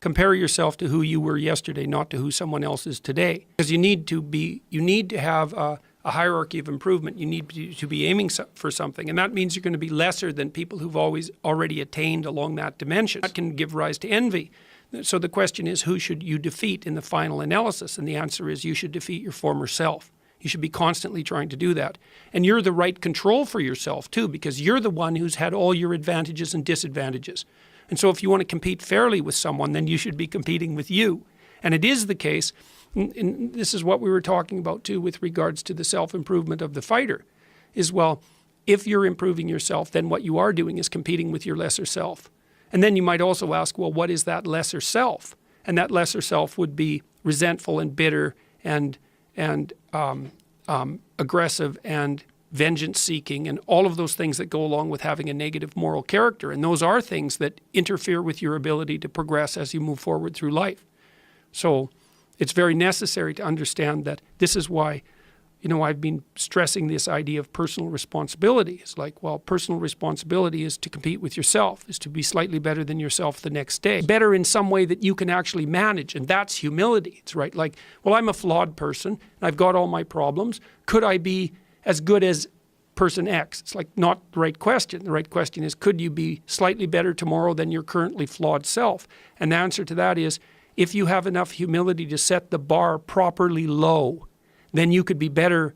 Compare yourself to who you were yesterday, not to who someone else is today. Because you need to have a hierarchy of improvement. You need to be aiming for something. And that means you're going to be lesser than people who've already attained along that dimension. That can give rise to envy. So the question is, who should you defeat in the final analysis? And the answer is, you should defeat your former self. You should be constantly trying to do that. And you're the right control for yourself too, because you're the one who's had all your advantages and disadvantages. And so if you want to compete fairly with someone, then you should be competing with you. And it is the case, and this is what we were talking about too with regards to the self-improvement of the fighter, is, well, if you're improving yourself, then what you are doing is competing with your lesser self. And then you might also ask, well, what is that lesser self? And that lesser self would be resentful and bitter and aggressive and vengeance-seeking and all of those things that go along with having a negative moral character. And those are things that interfere with your ability to progress as you move forward through life. So it's very necessary to understand that this is why, I've been stressing this idea of personal responsibility. It's like, well, personal responsibility is to compete with yourself, is to be slightly better than yourself the next day. Better in some way that you can actually manage, and that's humility. It's right, like, well, I'm a flawed person, and I've got all my problems. Could I be as good as person X? It's like not the right question. The right question is, could you be slightly better tomorrow than your currently flawed self? And the answer to that is, if you have enough humility to set the bar properly low, then you could be better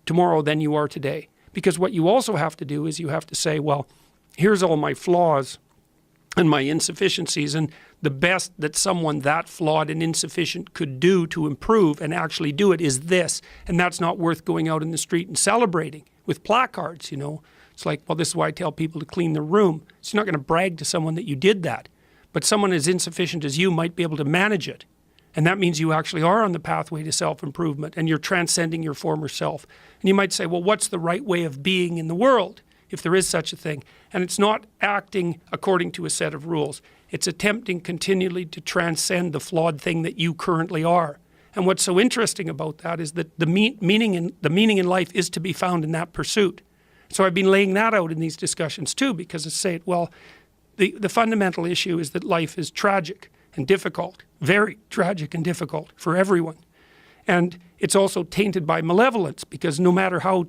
tomorrow than you are today. Because what you also have to do is you have to say, well, here's all my flaws and my insufficiencies, and the best that someone that flawed and insufficient could do to improve and actually do it is this. And that's not worth going out in the street and celebrating with placards, It's like, well, this is why I tell people to clean their room. So you're not going to brag to someone that you did that. But someone as insufficient as you might be able to manage it. And that means you actually are on the pathway to self-improvement and you're transcending your former self. And you might say, well, what's the right way of being in the world, if there is such a thing? And it's not acting according to a set of rules. It's attempting continually to transcend the flawed thing that you currently are. And what's so interesting about that is that the meaning in life is to be found in that pursuit. So I've been laying that out in these discussions too, because I say, well, the fundamental issue is that life is tragic and difficult, very tragic and difficult for everyone. And it's also tainted by malevolence, because no matter how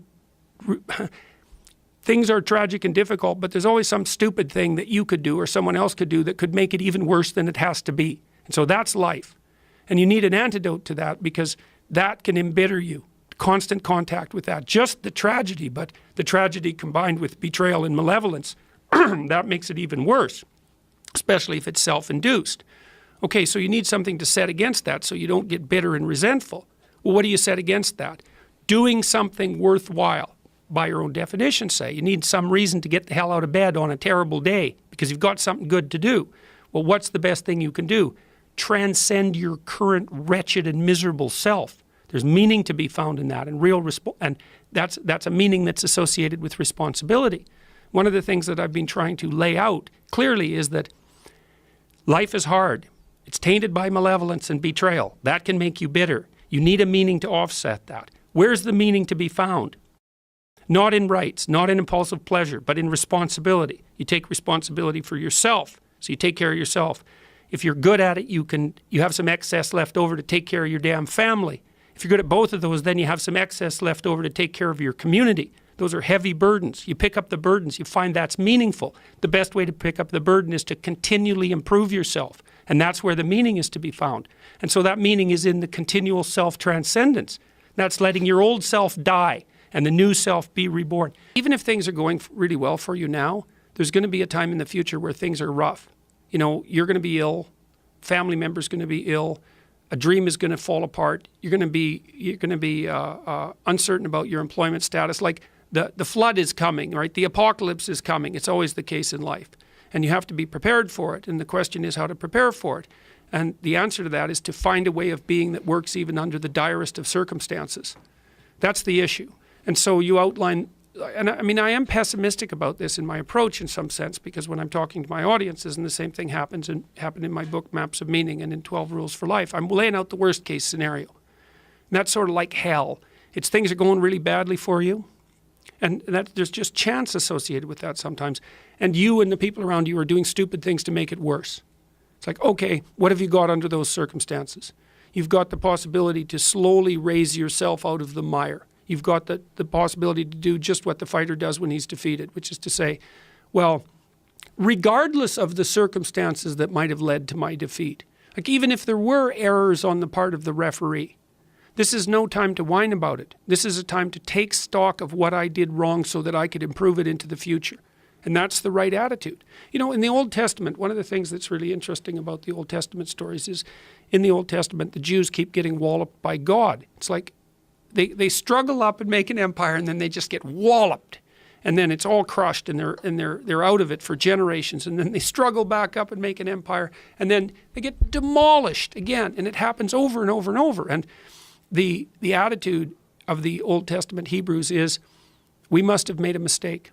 things are tragic and difficult, but there's always some stupid thing that you could do or someone else could do that could make it even worse than it has to be. And so that's life. And you need an antidote to that, because that can embitter you. Constant contact with that. Just the tragedy, but the tragedy combined with betrayal and malevolence, that makes it even worse, especially if it's self-induced. Okay, so you need something to set against that so you don't get bitter and resentful. Well, what do you set against that? Doing something worthwhile, by your own definition, say. You need some reason to get the hell out of bed on a terrible day because you've got something good to do. Well, what's the best thing you can do? Transcend your current wretched and miserable self. There's meaning to be found in that, and that's a meaning that's associated with responsibility. One of the things that I've been trying to lay out clearly is that life is hard. It's tainted by malevolence and betrayal. That can make you bitter. You need a meaning to offset that. Where's the meaning to be found? Not in rights, not in impulsive pleasure, but in responsibility. You take responsibility for yourself, so you take care of yourself. If you're good at it, you have some excess left over to take care of your damn family. If you're good at both of those, then you have some excess left over to take care of your community. Those are heavy burdens. You pick up the burdens. You find that's meaningful. The best way to pick up the burden is to continually improve yourself. And that's where the meaning is to be found. And so that meaning is in the continual self-transcendence. That's letting your old self die and the new self be reborn. Even if things are going really well for you now, there's going to be a time in the future where things are rough. You're going to be ill. Family member's going to be ill. A dream is going to fall apart. You're going to be uncertain about your employment status. Like the flood is coming, right? The apocalypse is coming. It's always the case in life. And you have to be prepared for it. And the question is how to prepare for it. And the answer to that is to find a way of being that works even under the direst of circumstances. That's the issue. And so you outline, and I am pessimistic about this in my approach in some sense, because when I'm talking to my audiences, and the same thing happened in my book, Maps of Meaning, and in 12 Rules for Life, I'm laying out the worst case scenario. And that's sort of like hell. It's things are going really badly for you. And there's just chance associated with that sometimes. And you and the people around you are doing stupid things to make it worse. It's like, okay, what have you got under those circumstances? You've got the possibility to slowly raise yourself out of the mire. You've got the possibility to do just what the fighter does when he's defeated, which is to say, well, regardless of the circumstances that might have led to my defeat, like even if there were errors on the part of the referee, this is no time to whine about it. This is a time to take stock of what I did wrong so that I could improve it into the future. And that's the right attitude. You know, in the Old Testament, one of the things that's really interesting about the Old Testament stories is in the Old Testament, the Jews keep getting walloped by God. It's like they struggle up and make an empire and then they just get walloped. And then it's all crushed and they're out of it for generations. And then they struggle back up and make an empire and then they get demolished again. And it happens over and over and over. And the attitude of the Old Testament Hebrews is, we must have made a mistake.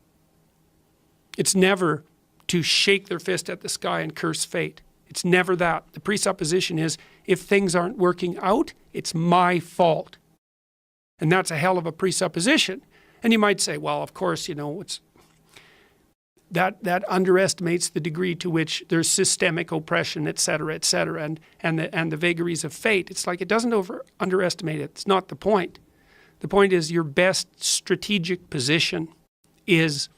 It's never to shake their fist at the sky and curse fate. It's never that. The presupposition is, if things aren't working out, it's my fault. And that's a hell of a presupposition. And you might say, well, of course, you know, that underestimates the degree to which there's systemic oppression, et cetera, and the vagaries of fate. It's like it doesn't underestimate it. It's not the point. The point is your best strategic position is,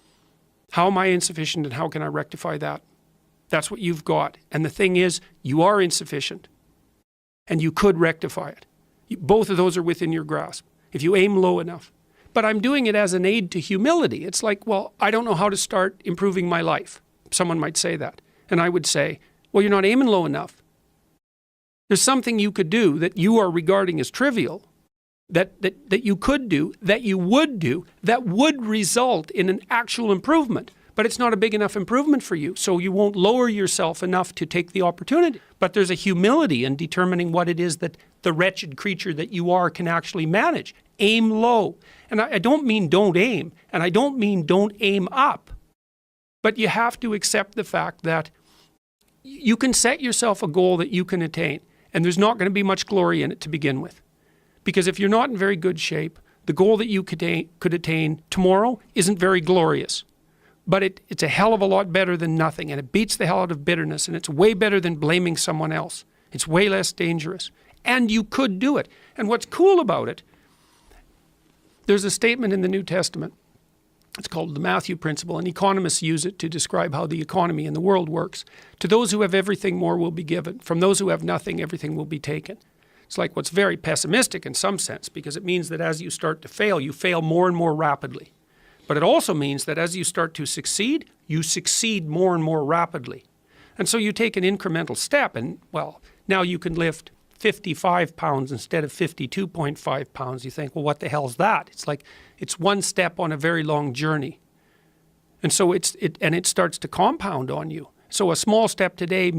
how am I insufficient and how can I rectify that? That's what you've got. And the thing is, you are insufficient and you could rectify it. Both of those are within your grasp if you aim low enough. But I'm doing it as an aid to humility. It's like, well, I don't know how to start improving my life. Someone might say that. And I would say, well, you're not aiming low enough. There's something you could do that you are regarding as trivial, that you could do, that you would do, that would result in an actual improvement. But it's not a big enough improvement for you, so you won't lower yourself enough to take the opportunity. But there's a humility in determining what it is that the wretched creature that you are can actually manage. Aim low. And I don't mean don't aim, and I don't mean don't aim up. But you have to accept the fact that you can set yourself a goal that you can attain, and there's not going to be much glory in it to begin with. Because if you're not in very good shape, the goal that you could attain tomorrow isn't very glorious. But it's a hell of a lot better than nothing, and it beats the hell out of bitterness, and it's way better than blaming someone else. It's way less dangerous. And you could do it. And what's cool about it, there's a statement in the New Testament. It's called the Matthew Principle, and economists use it to describe how the economy in the world works. To those who have everything, more will be given. From those who have nothing, everything will be taken. It's like what's very pessimistic in some sense, because it means that as you start to fail, you fail more and more rapidly. But it also means that as you start to succeed, you succeed more and more rapidly. And so you take an incremental step and, well, now you can lift 55 pounds instead of 52.5 pounds. You think, well, what the hell's that? It's like, it's one step on a very long journey. And so it starts to compound on you. So a small step today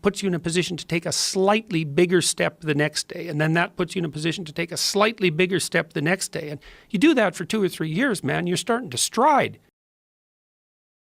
puts you in a position to take a slightly bigger step the next day. And then that puts you in a position to take a slightly bigger step the next day. And you do that for 2 or 3 years, man, you're starting to stride.